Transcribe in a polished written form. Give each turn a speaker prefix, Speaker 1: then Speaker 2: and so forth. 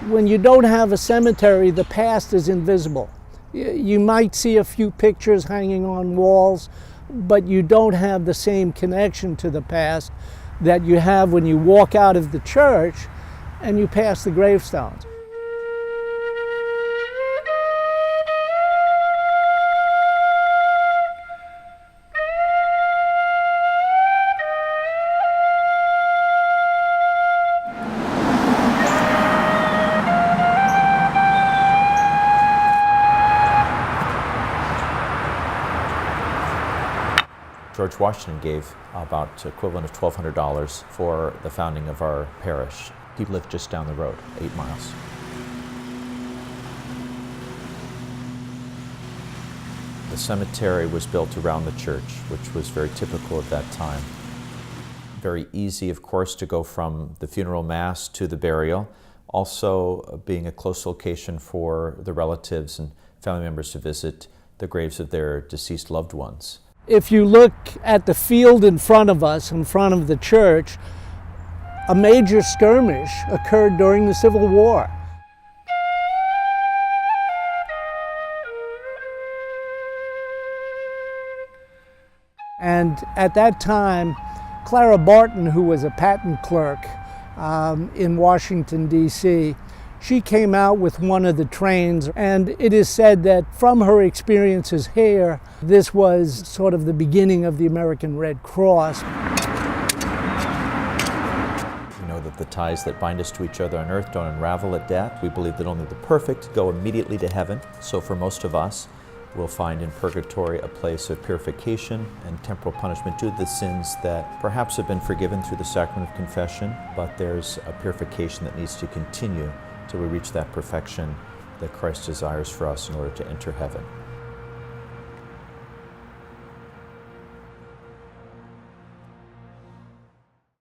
Speaker 1: When you don't have a cemetery, the past is invisible. You might see a few pictures hanging on walls, but you don't have the same connection to the past that you have when you walk out of the church and you pass the gravestones.
Speaker 2: George Washington gave about equivalent of $1,200 for the founding of our parish. He lived just down the road, 8 miles. The cemetery was built around the church, which was very typical of that time. Very easy, of course, to go from the funeral mass to the burial, also being a close location for the relatives and family members to visit the graves of their deceased loved ones.
Speaker 1: If you look at the field in front of us, in front of the church, a major skirmish occurred during the Civil War. And at that time, Clara Barton, who was a patent clerk in Washington, D.C., she came out with one of the trains, and it is said that from her experiences here, this was sort of the beginning of the American Red Cross.
Speaker 2: We know that the ties that bind us to each other on earth don't unravel at death. We believe that only the perfect go immediately to heaven. So for most of us, we'll find in purgatory a place of purification and temporal punishment due to the sins that perhaps have been forgiven through the sacrament of confession, but there's a purification that needs to continue till we reach that perfection that Christ desires for us in order to enter heaven.